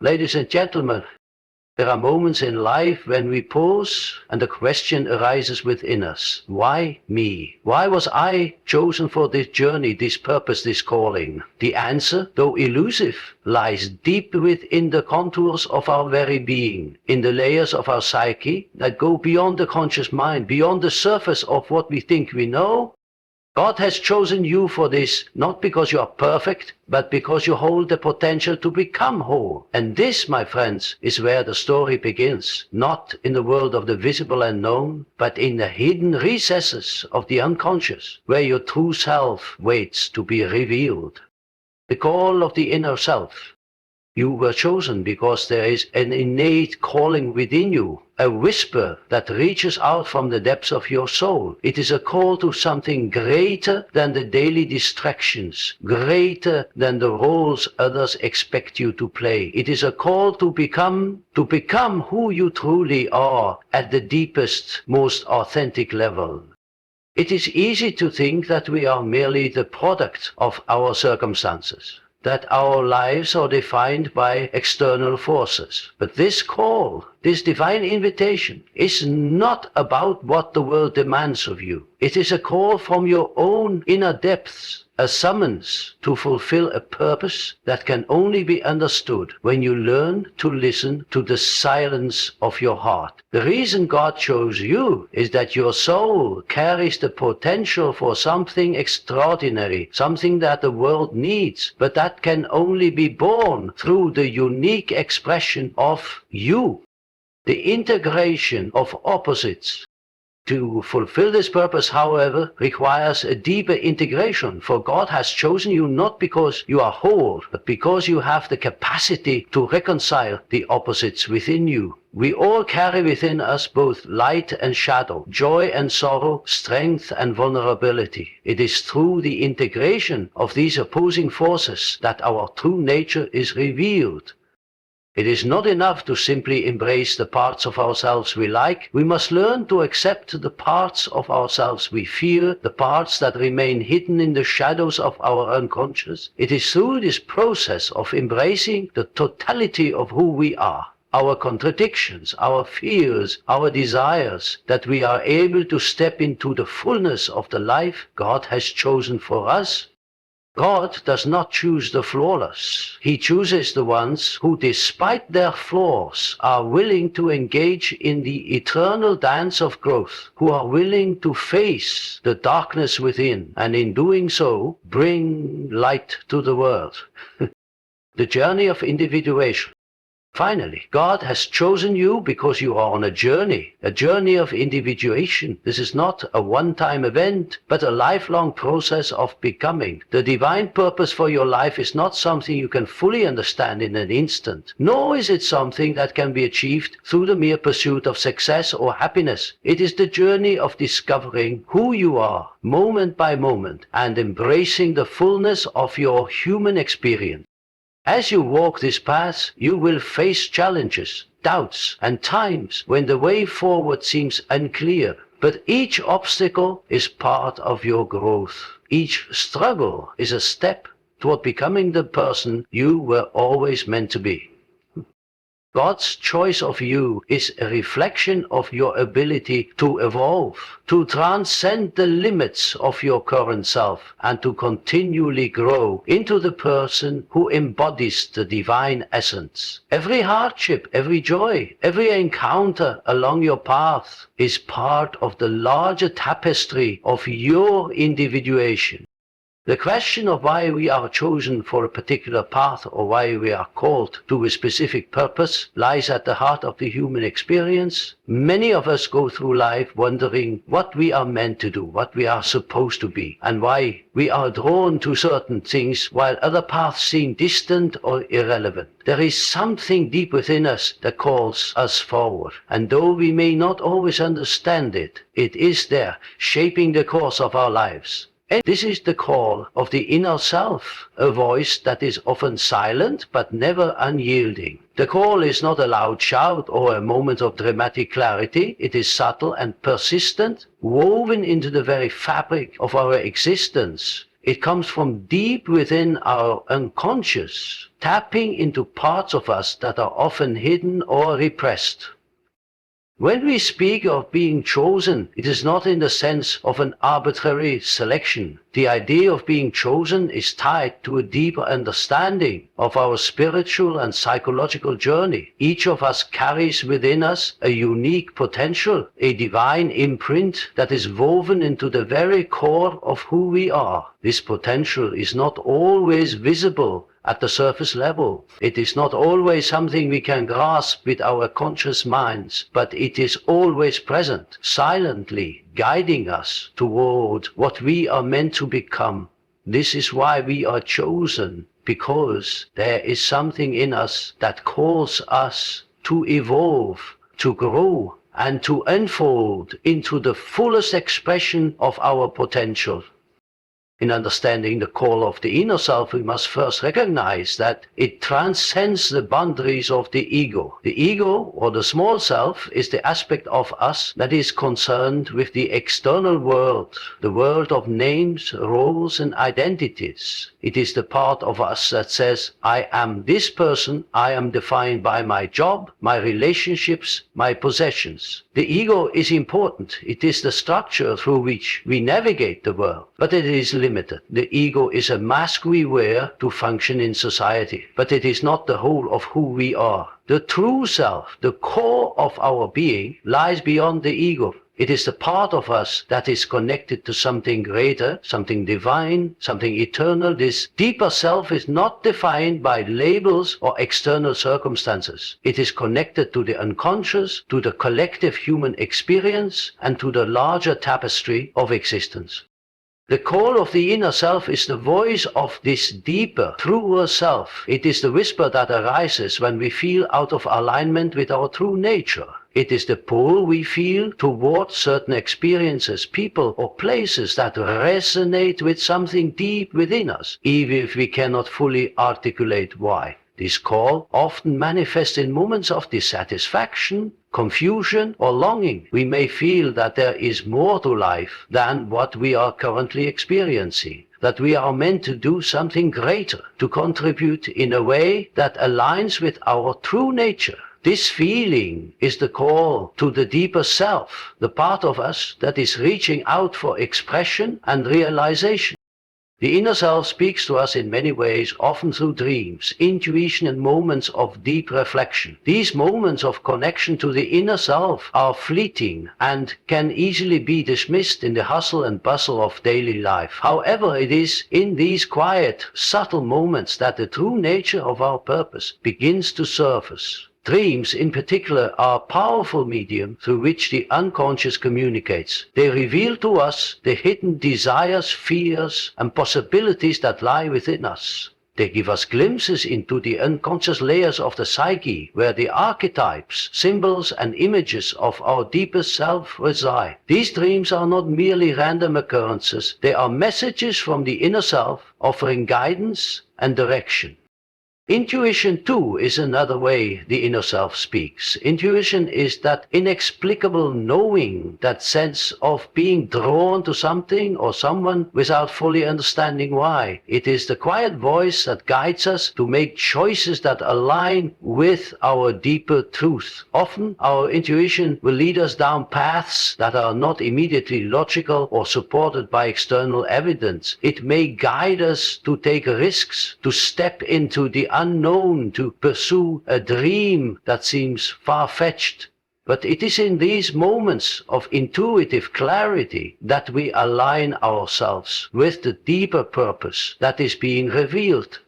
Ladies and gentlemen, there are moments in life when we pause and the question arises within us. Why me? Why was I chosen for this journey, this purpose, this calling? The answer, though elusive, lies deep within the contours of our very being, in the layers of our psyche that go beyond the conscious mind, beyond the surface of what we think we know. God has chosen you for this, not because you are perfect, but because you hold the potential to become whole. And this, my friends, is where the story begins, not in the world of the visible and known, but in the hidden recesses of the unconscious, where your true self waits to be revealed. The call of the inner self. You were chosen because there is an innate calling within you, a whisper that reaches out from the depths of your soul. It is a call to something greater than the daily distractions, greater than the roles others expect you to play. It is a call to become who you truly are at the deepest, most authentic level. It is easy to think that we are merely the product of our circumstances, that our lives are defined by external forces. But this call, this divine invitation, is not about what the world demands of you. It is a call from your own inner depths, a summons to fulfill a purpose that can only be understood when you learn to listen to the silence of your heart. The reason God chose you is that your soul carries the potential for something extraordinary, something that the world needs, but that can only be born through the unique expression of you. The integration of opposites. To fulfill this purpose, however, requires a deeper integration, for God has chosen you not because you are whole, but because you have the capacity to reconcile the opposites within you. We all carry within us both light and shadow, joy and sorrow, strength and vulnerability. It is through the integration of these opposing forces that our true nature is revealed. It is not enough to simply embrace the parts of ourselves we like. We must learn to accept the parts of ourselves we fear, the parts that remain hidden in the shadows of our unconscious. It is through this process of embracing the totality of who we are, our contradictions, our fears, our desires, that we are able to step into the fullness of the life God has chosen for us. God does not choose the flawless. He chooses the ones who, despite their flaws, are willing to engage in the eternal dance of growth, who are willing to face the darkness within, and in doing so, bring light to the world. The journey of individuation. Finally, God has chosen you because you are on a journey of individuation. This is not a one-time event, but a lifelong process of becoming. The divine purpose for your life is not something you can fully understand in an instant, nor is it something that can be achieved through the mere pursuit of success or happiness. It is the journey of discovering who you are, moment by moment, and embracing the fullness of your human experience. As you walk this path, you will face challenges, doubts, and times when the way forward seems unclear. But each obstacle is part of your growth. Each struggle is a step toward becoming the person you were always meant to be. God's choice of you is a reflection of your ability to evolve, to transcend the limits of your current self, and to continually grow into the person who embodies the divine essence. Every hardship, every joy, every encounter along your path is part of the larger tapestry of your individuation. The question of why we are chosen for a particular path or why we are called to a specific purpose lies at the heart of the human experience. Many of us go through life wondering what we are meant to do, what we are supposed to be, and why we are drawn to certain things while other paths seem distant or irrelevant. There is something deep within us that calls us forward, and though we may not always understand it, it is there, shaping the course of our lives. And this is the call of the inner self, a voice that is often silent but never unyielding. The call is not a loud shout or a moment of dramatic clarity. It is subtle and persistent, woven into the very fabric of our existence. It comes from deep within our unconscious, tapping into parts of us that are often hidden or repressed. When we speak of being chosen, it is not in the sense of an arbitrary selection. The idea of being chosen is tied to a deeper understanding of our spiritual and psychological journey. Each of us carries within us a unique potential, a divine imprint that is woven into the very core of who we are. This potential is not always visible at the surface level. It is not always something we can grasp with our conscious minds, but it is always present, silently guiding us toward what we are meant to become. This is why we are chosen, because there is something in us that calls us to evolve, to grow, and to unfold into the fullest expression of our potential. In understanding the call of the inner self, we must first recognize that it transcends the boundaries of the ego. The ego, or the small self, is the aspect of us that is concerned with the external world, the world of names, roles, and identities. It is the part of us that says, I am this person, I am defined by my job, my relationships, my possessions. The ego is important. It is the structure through which we navigate the world, but it is limited. The ego is a mask we wear to function in society, but it is not the whole of who we are. The true self, the core of our being, lies beyond the ego. It is the part of us that is connected to something greater, something divine, something eternal. This deeper self is not defined by labels or external circumstances. It is connected to the unconscious, to the collective human experience, and to the larger tapestry of existence. The call of the inner self is the voice of this deeper, truer self. It is the whisper that arises when we feel out of alignment with our true nature. It is the pull we feel towards certain experiences, people, or places that resonate with something deep within us, even if we cannot fully articulate why. This call often manifests in moments of dissatisfaction, confusion, or longing. We may feel that there is more to life than what we are currently experiencing, that we are meant to do something greater, to contribute in a way that aligns with our true nature. This feeling is the call to the deeper self, the part of us that is reaching out for expression and realization. The inner self speaks to us in many ways, often through dreams, intuition, and moments of deep reflection. These moments of connection to the inner self are fleeting and can easily be dismissed in the hustle and bustle of daily life. However, it is in these quiet, subtle moments that the true nature of our purpose begins to surface. Dreams, in particular, are a powerful medium through which the unconscious communicates. They reveal to us the hidden desires, fears, and possibilities that lie within us. They give us glimpses into the unconscious layers of the psyche, where the archetypes, symbols, and images of our deepest self reside. These dreams are not merely random occurrences. They are messages from the inner self, offering guidance and direction. Intuition, too, is another way the inner self speaks. Intuition is that inexplicable knowing, that sense of being drawn to something or someone without fully understanding why. It is the quiet voice that guides us to make choices that align with our deeper truth. Often, our intuition will lead us down paths that are not immediately logical or supported by external evidence. It may guide us to take risks, to step into the unknown, to pursue a dream that seems far-fetched. But it is in these moments of intuitive clarity that we align ourselves with the deeper purpose that is being revealed.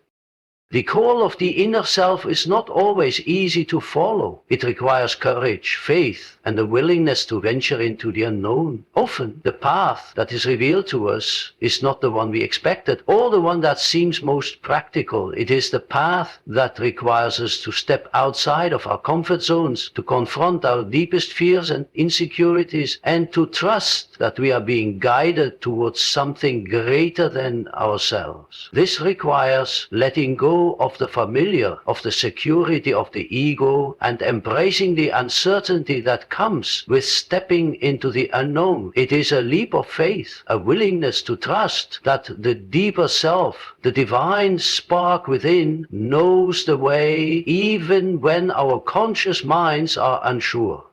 The call of the inner self is not always easy to follow. It requires courage, faith, and a willingness to venture into the unknown. Often, the path that is revealed to us is not the one we expected, or the one that seems most practical. It is the path that requires us to step outside of our comfort zones, to confront our deepest fears and insecurities, and to trust that we are being guided towards something greater than ourselves. This requires letting go go of the familiar, of the security of the ego, and embracing the uncertainty that comes with stepping into the unknown. It is a leap of faith, a willingness to trust that the deeper self, the divine spark within, knows the way even when our conscious minds are unsure.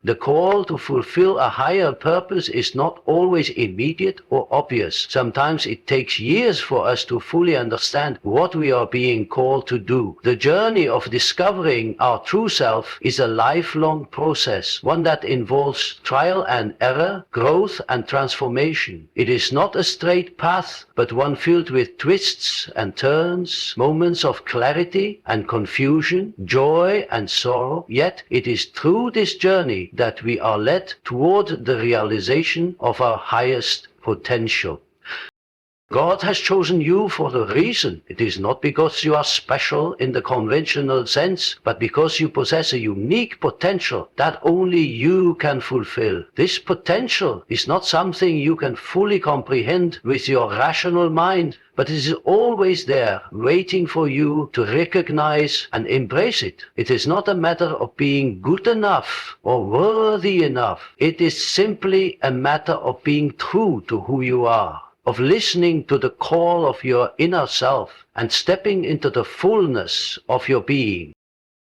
The call to fulfill a higher purpose is not always immediate or obvious. Sometimes it takes years for us to fully understand what we are being called to do. The journey of discovering our true self is a lifelong process, one that involves trial and error, growth and transformation. It is not a straight path, but one filled with twists and turns, moments of clarity and confusion, joy and sorrow. Yet it is through this journey that we are led toward the realization of our highest potential. God has chosen you for a reason. It is not because you are special in the conventional sense, but because you possess a unique potential that only you can fulfill. This potential is not something you can fully comprehend with your rational mind, but it is always there, waiting for you to recognize and embrace it. It is not a matter of being good enough or worthy enough. It is simply a matter of being true to who you are, of listening to the call of your inner self and stepping into the fullness of your being.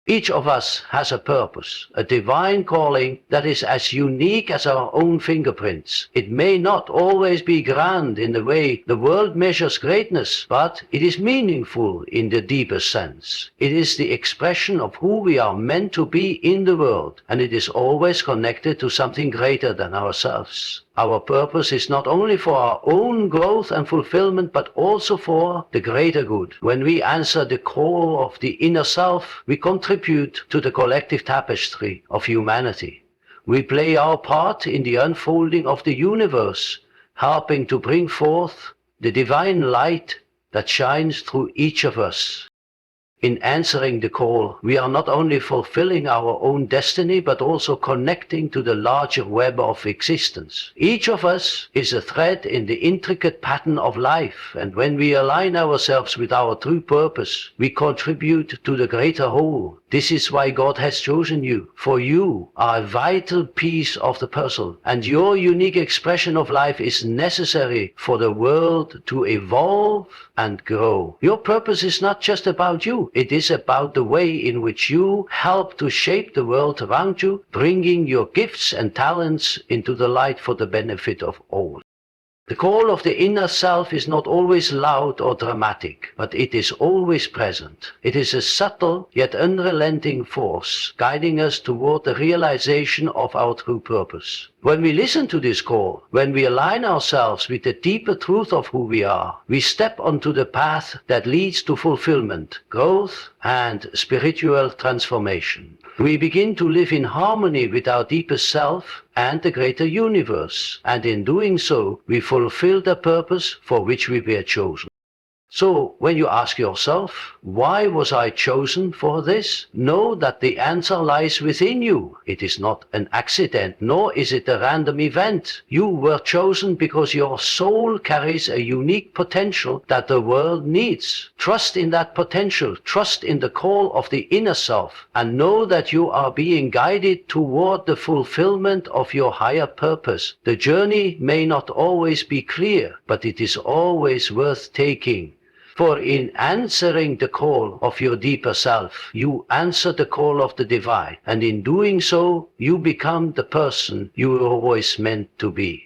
Each of us has a purpose, a divine calling that is as unique as our own fingerprints. It may not always be grand in the way the world measures greatness, but it is meaningful in the deepest sense. It is the expression of who we are meant to be in the world, and it is always connected to something greater than ourselves. Our purpose is not only for our own growth and fulfillment, but also for the greater good. When we answer the call of the inner self, we contribute to the collective tapestry of humanity. We play our part in the unfolding of the universe, helping to bring forth the divine light that shines through each of us. In answering the call, we are not only fulfilling our own destiny, but also connecting to the larger web of existence. Each of us is a thread in the intricate pattern of life, and when we align ourselves with our true purpose, we contribute to the greater whole. This is why God has chosen you, for you are a vital piece of the puzzle, and your unique expression of life is necessary for the world to evolve and grow. Your purpose is not just about you, it is about the way in which you help to shape the world around you, bringing your gifts and talents into the light for the benefit of all. The call of the inner self is not always loud or dramatic, but it is always present. It is a subtle yet unrelenting force, guiding us toward the realization of our true purpose. When we listen to this call, when we align ourselves with the deeper truth of who we are, we step onto the path that leads to fulfillment, growth, and spiritual transformation. We begin to live in harmony with our deepest self and the greater universe, and in doing so, we fulfill the purpose for which we were chosen. So, when you ask yourself, why was I chosen for this? Know that the answer lies within you. It is not an accident, nor is it a random event. You were chosen because your soul carries a unique potential that the world needs. Trust in that potential, trust in the call of the inner self, and know that you are being guided toward the fulfillment of your higher purpose. The journey may not always be clear, but it is always worth taking. For in answering the call of your deeper self, you answer the call of the divine, and in doing so, you become the person you were always meant to be.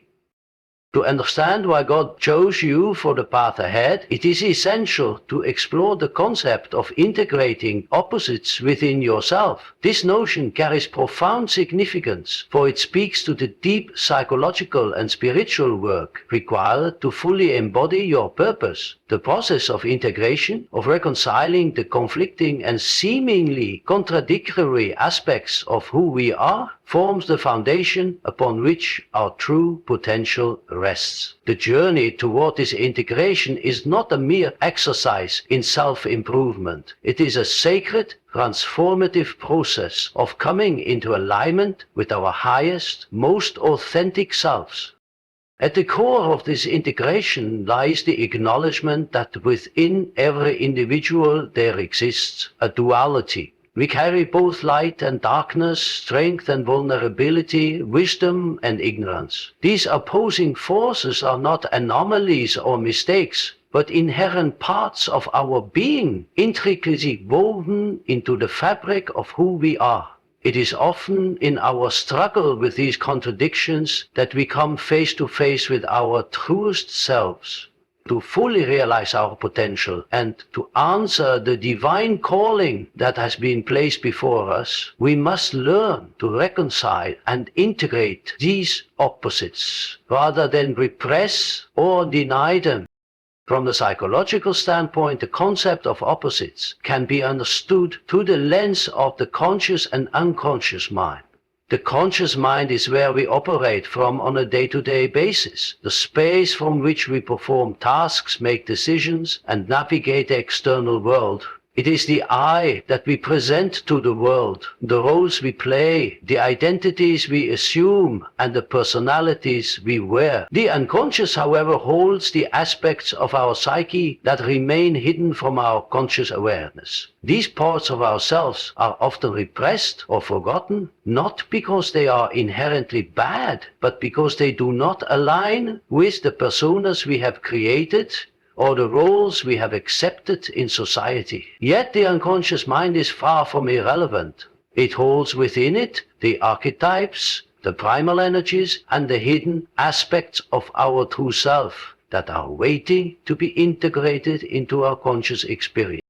To understand why God chose you for the path ahead, it is essential to explore the concept of integrating opposites within yourself. This notion carries profound significance, for it speaks to the deep psychological and spiritual work required to fully embody your purpose. The process of integration, of reconciling the conflicting and seemingly contradictory aspects of who we are, forms the foundation upon which our true potential rests. The journey toward this integration is not a mere exercise in self-improvement. It is a sacred, transformative process of coming into alignment with our highest, most authentic selves. At the core of this integration lies the acknowledgement that within every individual there exists a duality. We carry both light and darkness, strength and vulnerability, wisdom and ignorance. These opposing forces are not anomalies or mistakes, but inherent parts of our being, intricately woven into the fabric of who we are. It is often in our struggle with these contradictions that we come face to face with our truest selves. To fully realize our potential and to answer the divine calling that has been placed before us, we must learn to reconcile and integrate these opposites rather than repress or deny them. From the psychological standpoint, the concept of opposites can be understood through the lens of the conscious and unconscious mind. The conscious mind is where we operate from on a day-to-day basis, the space from which we perform tasks, make decisions, and navigate the external world. It is the I that we present to the world, the roles we play, the identities we assume, and the personalities we wear. The unconscious, however, holds the aspects of our psyche that remain hidden from our conscious awareness. These parts of ourselves are often repressed or forgotten, not because they are inherently bad, but because they do not align with the personas we have created or the roles we have accepted in society. Yet the unconscious mind is far from irrelevant. It holds within it the archetypes, the primal energies, and the hidden aspects of our true self that are waiting to be integrated into our conscious experience.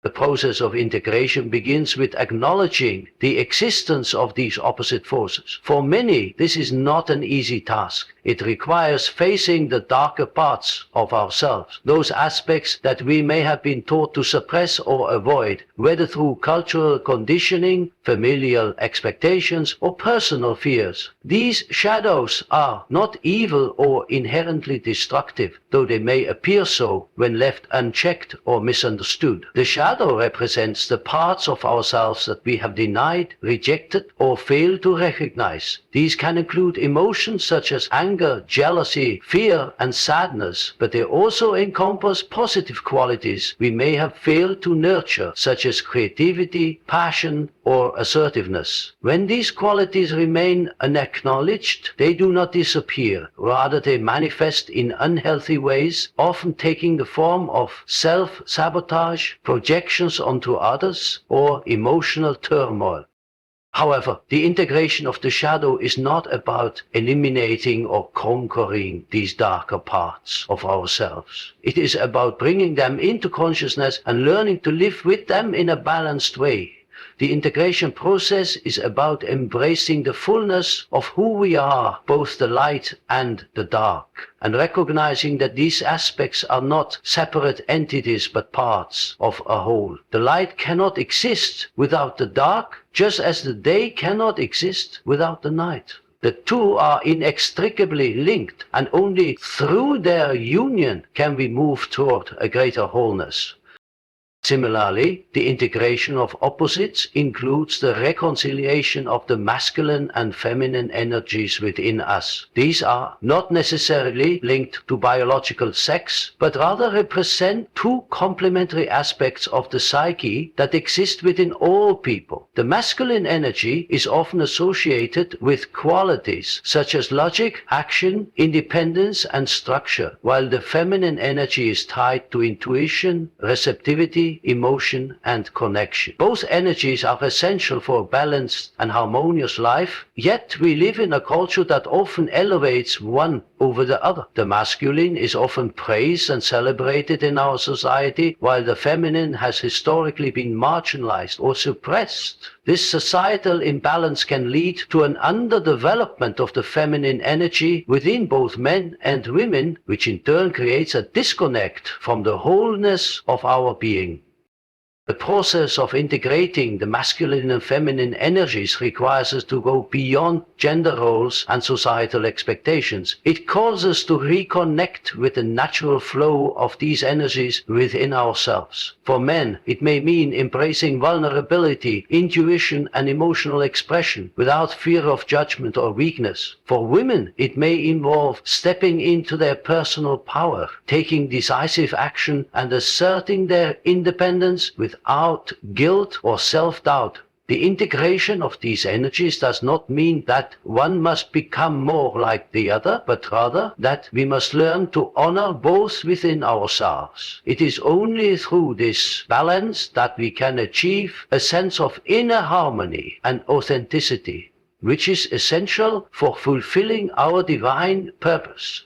The process of integration begins with acknowledging the existence of these opposite forces. For many, this is not an easy task. It requires facing the darker parts of ourselves, those aspects that we may have been taught to suppress or avoid, whether through cultural conditioning, familial expectations, or personal fears. These shadows are not evil or inherently destructive, though they may appear so when left unchecked or misunderstood. The shadow represents the parts of ourselves that we have denied, rejected, or failed to recognize. These can include emotions such as anger, jealousy, fear, and sadness, but they also encompass positive qualities we may have failed to nurture, such as creativity, passion, or assertiveness. When these qualities remain unacknowledged, they do not disappear. Rather, they manifest in unhealthy ways, often taking the form of self-sabotage, projections onto others, or emotional turmoil. However, the integration of the shadow is not about eliminating or conquering these darker parts of ourselves. It is about bringing them into consciousness and learning to live with them in a balanced way. The integration process is about embracing the fullness of who we are, both the light and the dark, and recognizing that these aspects are not separate entities but parts of a whole. The light cannot exist without the dark, just as the day cannot exist without the night. The two are inextricably linked, and only through their union can we move toward a greater wholeness. Similarly, the integration of opposites includes the reconciliation of the masculine and feminine energies within us. These are not necessarily linked to biological sex, but rather represent two complementary aspects of the psyche that exist within all people. The masculine energy is often associated with qualities such as logic, action, independence, and structure, while the feminine energy is tied to intuition, receptivity, emotion, and connection. Both energies are essential for a balanced and harmonious life, yet we live in a culture that often elevates one over the other. The masculine is often praised and celebrated in our society, while the feminine has historically been marginalized or suppressed. This societal imbalance can lead to an underdevelopment of the feminine energy within both men and women, which in turn creates a disconnect from the wholeness of our being. The process of integrating the masculine and feminine energies requires us to go beyond gender roles and societal expectations. It calls us to reconnect with the natural flow of these energies within ourselves. For men, it may mean embracing vulnerability, intuition, and emotional expression without fear of judgment or weakness. For women, it may involve stepping into their personal power, taking decisive action, and asserting their independence without guilt or self-doubt. The integration of these energies does not mean that one must become more like the other, but rather that we must learn to honor both within ourselves. It is only through this balance that we can achieve a sense of inner harmony and authenticity, which is essential for fulfilling our divine purpose.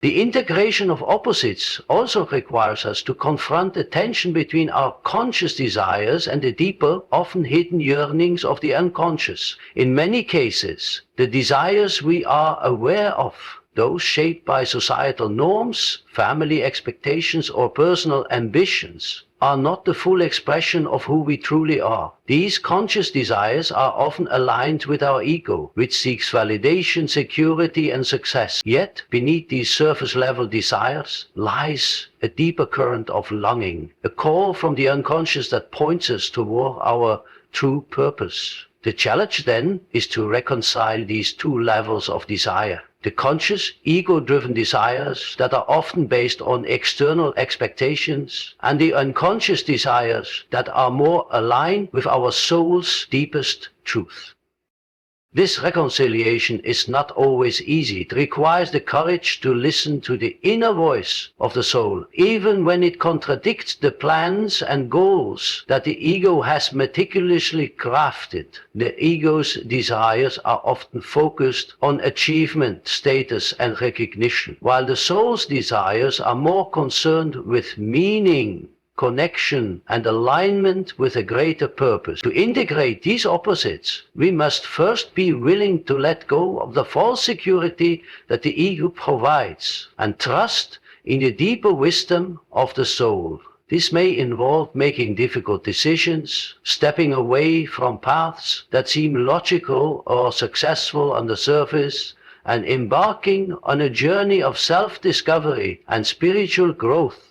The integration of opposites also requires us to confront the tension between our conscious desires and the deeper, often hidden yearnings of the unconscious. In many cases, the desires we are aware of, those shaped by societal norms, family expectations, or personal ambitions, are not the full expression of who we truly are. These conscious desires are often aligned with our ego, which seeks validation, security, and success. Yet, beneath these surface-level desires lies a deeper current of longing, a call from the unconscious that points us toward our true purpose. The challenge then is to reconcile these two levels of desire. The conscious, ego-driven desires that are often based on external expectations, and the unconscious desires that are more aligned with our soul's deepest truth. This reconciliation is not always easy. It requires the courage to listen to the inner voice of the soul, even when it contradicts the plans and goals that the ego has meticulously crafted. The ego's desires are often focused on achievement, status, and recognition, while the soul's desires are more concerned with meaning, connection, and alignment with a greater purpose. To integrate these opposites, we must first be willing to let go of the false security that the ego provides and trust in the deeper wisdom of the soul. This may involve making difficult decisions, stepping away from paths that seem logical or successful on the surface, and embarking on a journey of self-discovery and spiritual growth.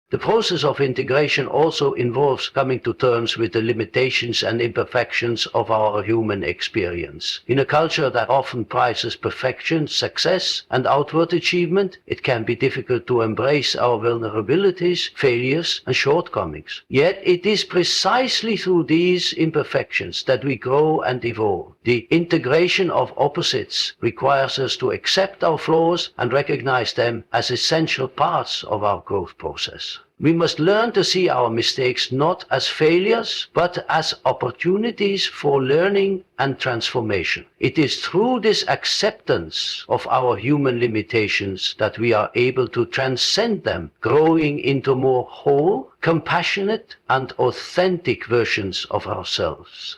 The process of integration also involves coming to terms with the limitations and imperfections of our human experience. In a culture that often prizes perfection, success, and outward achievement, it can be difficult to embrace our vulnerabilities, failures, and shortcomings. Yet it is precisely through these imperfections that we grow and evolve. The integration of opposites requires us to accept our flaws and recognize them as essential parts of our growth process. We must learn to see our mistakes not as failures, but as opportunities for learning and transformation. It is through this acceptance of our human limitations that we are able to transcend them, growing into more whole, compassionate, and authentic versions of ourselves.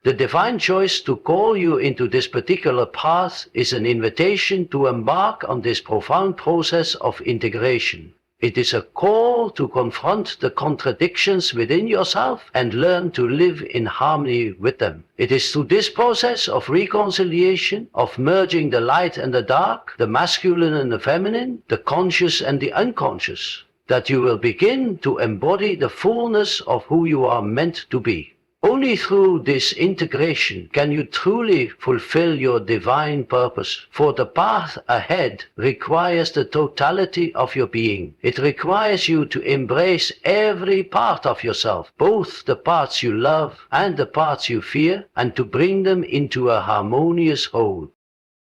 The divine choice to call you into this particular path is an invitation to embark on this profound process of integration. It is a call to confront the contradictions within yourself and learn to live in harmony with them. It is through this process of reconciliation, of merging the light and the dark, the masculine and the feminine, the conscious and the unconscious, that you will begin to embody the fullness of who you are meant to be. Only through this integration can you truly fulfill your divine purpose, for the path ahead requires the totality of your being. It requires you to embrace every part of yourself, both the parts you love and the parts you fear, and to bring them into a harmonious whole.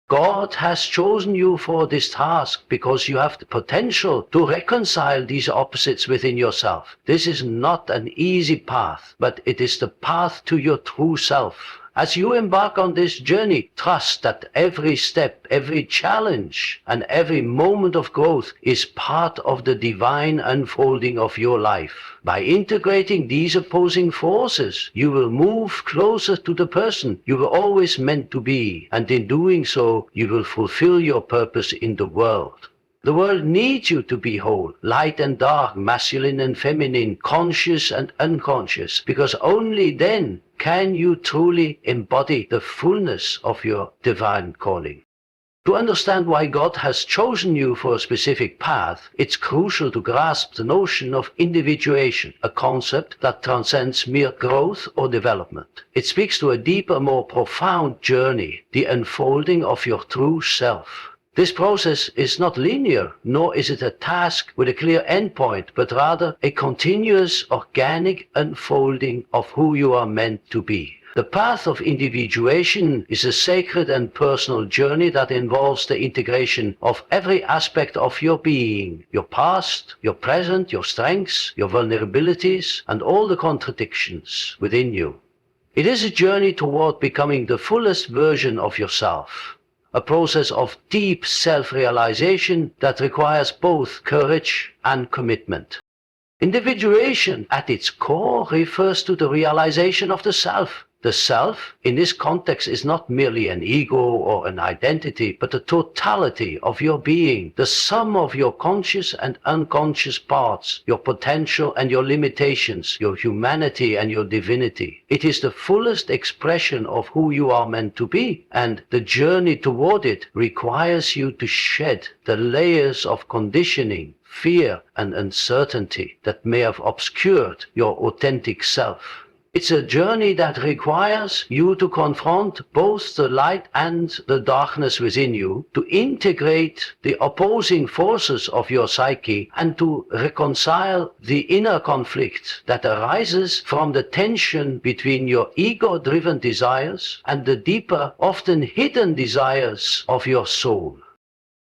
God has chosen you for this task because you have the potential to reconcile these opposites within yourself. This is not an easy path, but it is the path to your true self. As you embark on this journey, trust that every step, every challenge, and every moment of growth is part of the divine unfolding of your life. By integrating these opposing forces, you will move closer to the person you were always meant to be, and in doing so, you will fulfill your purpose in the world. The world needs you to be whole, light and dark, masculine and feminine, conscious and unconscious, because only then can you truly embody the fullness of your divine calling. To understand why God has chosen you for a specific path, it's crucial to grasp the notion of individuation, a concept that transcends mere growth or development. It speaks to a deeper, more profound journey, the unfolding of your true self. This process is not linear, nor is it a task with a clear endpoint, but rather a continuous, organic unfolding of who you are meant to be. The path of individuation is a sacred and personal journey that involves the integration of every aspect of your being, your past, your present, your strengths, your vulnerabilities, and all the contradictions within you. It is a journey toward becoming the fullest version of yourself, a process of deep self-realization that requires both courage and commitment. Individuation at its core refers to the realization of the self. The self, in this context, is not merely an ego or an identity, but the totality of your being, the sum of your conscious and unconscious parts, your potential and your limitations, your humanity and your divinity. It is the fullest expression of who you are meant to be, and the journey toward it requires you to shed the layers of conditioning, fear and uncertainty that may have obscured your authentic self. It's a journey that requires you to confront both the light and the darkness within you, to integrate the opposing forces of your psyche, and to reconcile the inner conflict that arises from the tension between your ego-driven desires and the deeper, often hidden desires of your soul.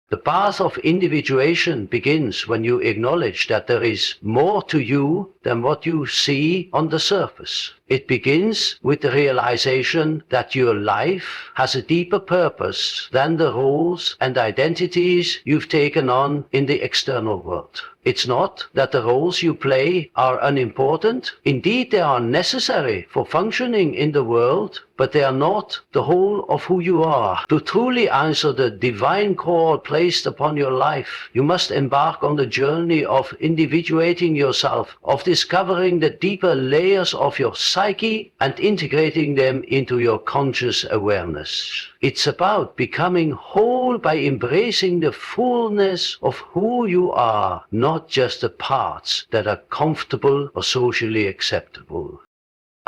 The path of individuation begins when you acknowledge that there is more to you than what you see on the surface. It begins with the realization that your life has a deeper purpose than the roles and identities you've taken on in the external world. It's not that the roles you play are unimportant. Indeed, they are necessary for functioning in the world, but they are not the whole of who you are. To truly answer the divine call placed upon your life, you must embark on the journey of individuating yourself, of discovering the deeper layers of your psyche and integrating them into your conscious awareness. It's about becoming whole by embracing the fullness of who you are, not just the parts that are comfortable or socially acceptable.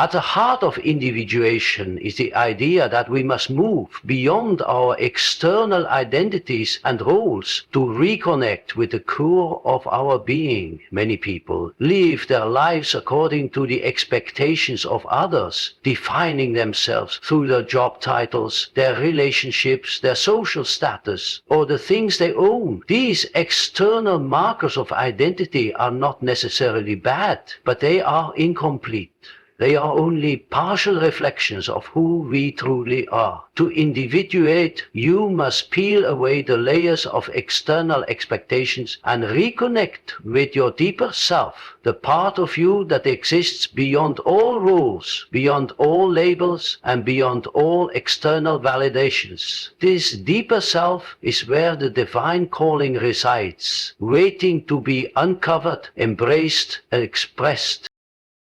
At the heart of individuation is the idea that we must move beyond our external identities and roles to reconnect with the core of our being. Many people live their lives according to the expectations of others, defining themselves through their job titles, their relationships, their social status, or the things they own. These external markers of identity are not necessarily bad, but they are incomplete. They are only partial reflections of who we truly are. To individuate, you must peel away the layers of external expectations and reconnect with your deeper self, the part of you that exists beyond all rules, beyond all labels, and beyond all external validations. This deeper self is where the divine calling resides, waiting to be uncovered, embraced, and expressed.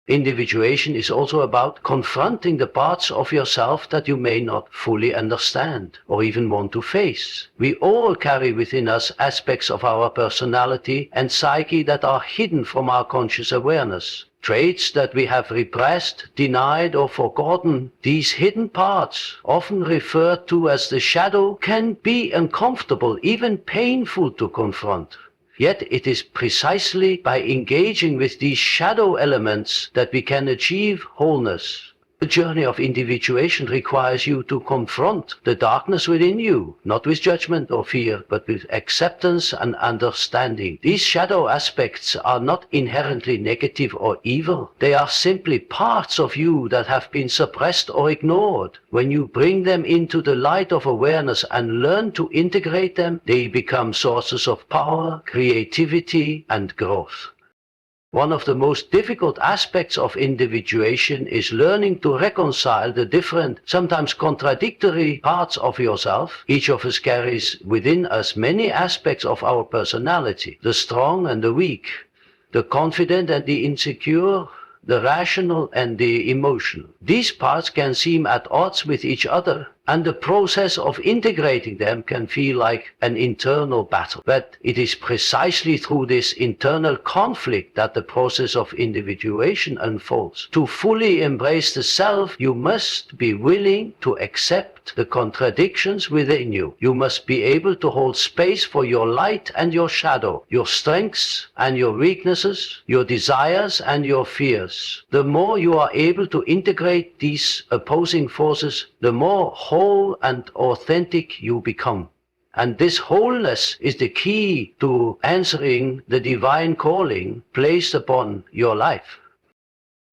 Individuation is also about confronting the parts of yourself that you may not fully understand or even want to face. We all carry within us aspects of our personality and psyche that are hidden from our conscious awareness. Traits that we have repressed, denied, or forgotten. These hidden parts, often referred to as the shadow, can be uncomfortable, even painful to confront. Yet it is precisely by engaging with these shadow elements that we can achieve wholeness. The journey of individuation requires you to confront the darkness within you, not with judgment or fear, but with acceptance and understanding. These shadow aspects are not inherently negative or evil. They are simply parts of you that have been suppressed or ignored. When you bring them into the light of awareness and learn to integrate them, they become sources of power, creativity, and growth. One of the most difficult aspects of individuation is learning to reconcile the different, sometimes contradictory parts of yourself. Each of us carries within us many aspects of our personality, the strong and the weak, the confident and the insecure, the rational and the emotional. These parts can seem at odds with each other, and the process of integrating them can feel like an internal battle. But it is precisely through this internal conflict that the process of individuation unfolds. To fully embrace the self, you must be willing to accept the contradictions within you. You must be able to hold space for your light and your shadow, your strengths and your weaknesses, your desires and your fears. The more you are able to integrate these opposing forces, the more whole and authentic you become. And this wholeness is the key to answering the divine calling placed upon your life.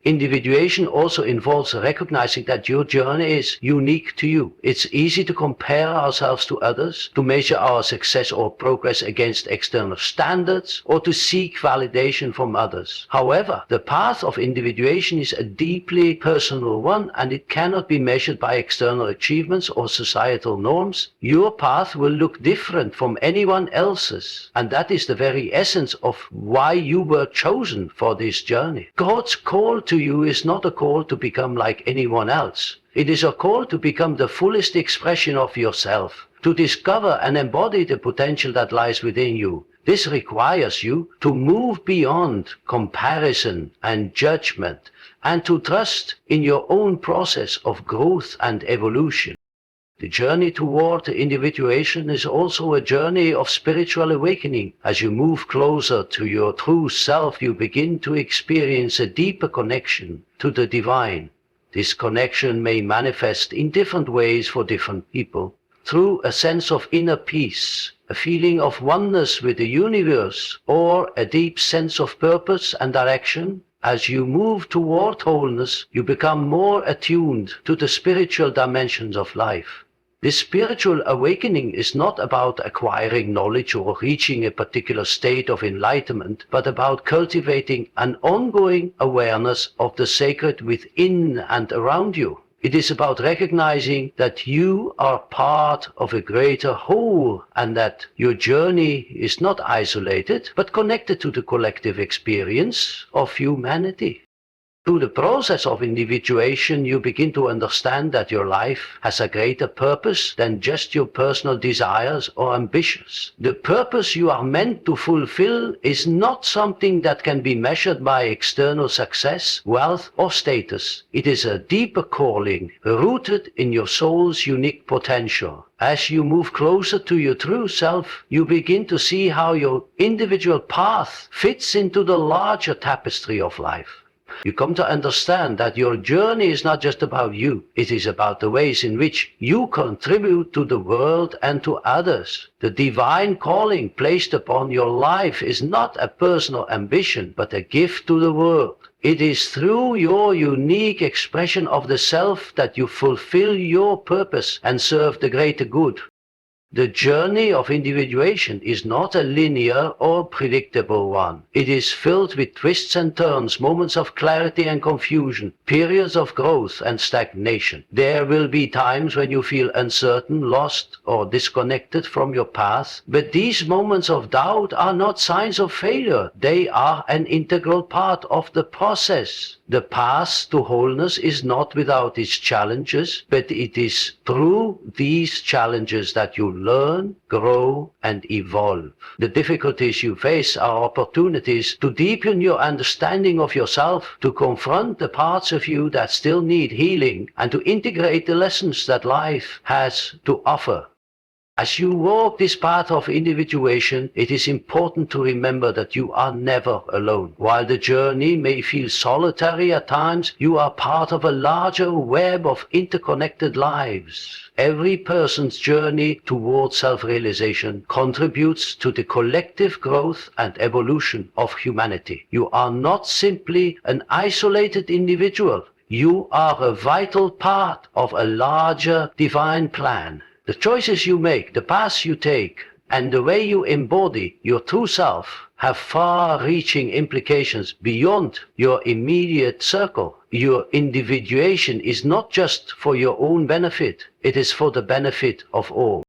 Individuation also involves recognizing that your journey is unique to you. It's easy to compare ourselves to others, to measure our success or progress against external standards, or to seek validation from others. However, the path of individuation is a deeply personal one, and it cannot be measured by external achievements or societal norms. Your path will look different from anyone else's, and that is the very essence of why you were chosen for this journey. God's call to you is not a call to become like anyone else. It is a call to become the fullest expression of yourself, to discover and embody the potential that lies within you. This requires you to move beyond comparison and judgment and to trust in your own process of growth and evolution. The journey toward individuation is also a journey of spiritual awakening. As you move closer to your true self, you begin to experience a deeper connection to the divine. This connection may manifest in different ways for different people. Through a sense of inner peace, a feeling of oneness with the universe, or a deep sense of purpose and direction. As you move toward wholeness, you become more attuned to the spiritual dimensions of life. This spiritual awakening is not about acquiring knowledge or reaching a particular state of enlightenment, but about cultivating an ongoing awareness of the sacred within and around you. It is about recognizing that you are part of a greater whole and that your journey is not isolated, but connected to the collective experience of humanity. Through the process of individuation, you begin to understand that your life has a greater purpose than just your personal desires or ambitions. The purpose you are meant to fulfill is not something that can be measured by external success, wealth, or status. It is a deeper calling, rooted in your soul's unique potential. As you move closer to your true self, you begin to see how your individual path fits into the larger tapestry of life. You come to understand that your journey is not just about you. It is about the ways in which you contribute to the world and to others. The divine calling placed upon your life is not a personal ambition, but a gift to the world. It is through your unique expression of the self that you fulfill your purpose and serve the greater good. The journey of individuation is not a linear or predictable one. It is filled with twists and turns, moments of clarity and confusion, periods of growth and stagnation. There will be times when you feel uncertain, lost, or disconnected from your path, but these moments of doubt are not signs of failure. They are an integral part of the process. The path to wholeness is not without its challenges, but it is through these challenges that you learn, grow, and evolve. The difficulties you face are opportunities to deepen your understanding of yourself, to confront the parts of you that still need healing, and to integrate the lessons that life has to offer. As you walk this path of individuation, it is important to remember that you are never alone. While the journey may feel solitary at times, you are part of a larger web of interconnected lives. Every person's journey towards self-realization contributes to the collective growth and evolution of humanity. You are not simply an isolated individual. You are a vital part of a larger divine plan. The choices you make, the paths you take, and the way you embody your true self have far-reaching implications beyond your immediate circle. Your individuation is not just for your own benefit, it is for the benefit of all.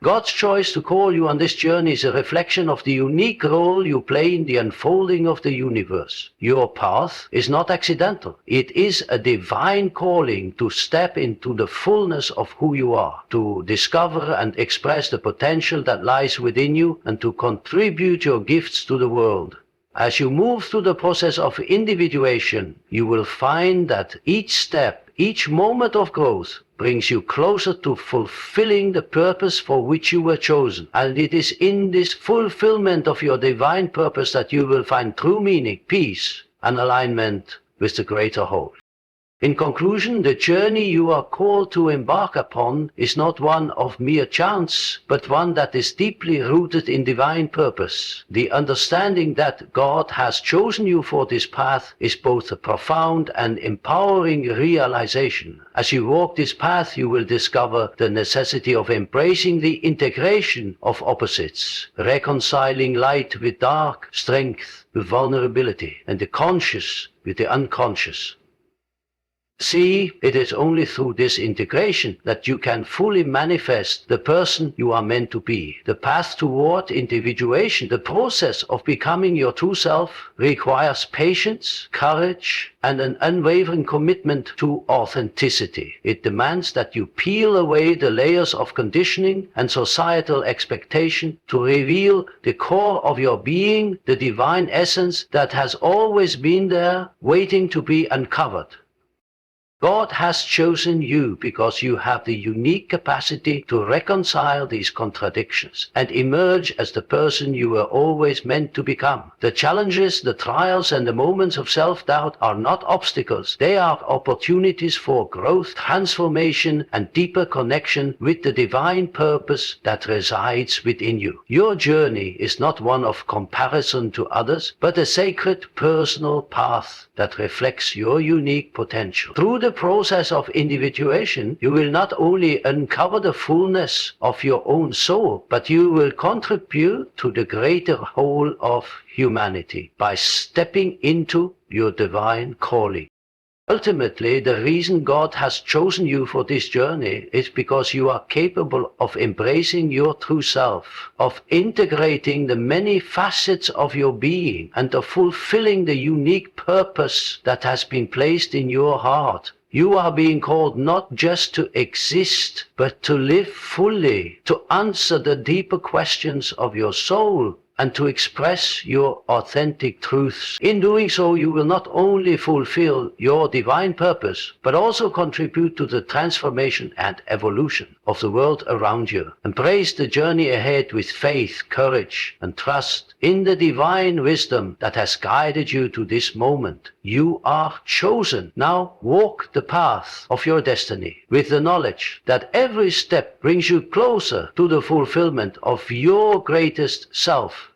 God's choice to call you on this journey is a reflection of the unique role you play in the unfolding of the universe. Your path is not accidental. It is a divine calling to step into the fullness of who you are, to discover and express the potential that lies within you, and to contribute your gifts to the world. As you move through the process of individuation, you will find that each step, each moment of growth, brings you closer to fulfilling the purpose for which you were chosen. And it is in this fulfillment of your divine purpose that you will find true meaning, peace, and alignment with the greater whole. In conclusion, the journey you are called to embark upon is not one of mere chance, but one that is deeply rooted in divine purpose. The understanding that God has chosen you for this path is both a profound and empowering realization. As you walk this path, you will discover the necessity of embracing the integration of opposites, reconciling light with dark, strength with vulnerability, and the conscious with the unconscious. See, it is only through this integration that you can fully manifest the person you are meant to be. The path toward individuation, the process of becoming your true self, requires patience, courage, and an unwavering commitment to authenticity. It demands that you peel away the layers of conditioning and societal expectation to reveal the core of your being, the divine essence that has always been there, waiting to be uncovered. God has chosen you because you have the unique capacity to reconcile these contradictions and emerge as the person you were always meant to become. The challenges, the trials, and the moments of self-doubt are not obstacles. They are opportunities for growth, transformation, and deeper connection with the divine purpose that resides within you. Your journey is not one of comparison to others, but a sacred personal path that reflects your unique potential. Through the process of individuation, you will not only uncover the fullness of your own soul, but you will contribute to the greater whole of humanity by stepping into your divine calling. Ultimately, the reason God has chosen you for this journey is because you are capable of embracing your true self, of integrating the many facets of your being, and of fulfilling the unique purpose that has been placed in your heart. You are being called not just to exist, but to live fully, to answer the deeper questions of your soul, and to express your authentic truths. In doing so, you will not only fulfill your divine purpose, but also contribute to the transformation and evolution of the world around you. Embrace the journey ahead with faith, courage, and trust in the divine wisdom that has guided you to this moment. You are chosen. Now walk the path of your destiny with the knowledge that every step brings you closer to the fulfillment of your greatest self.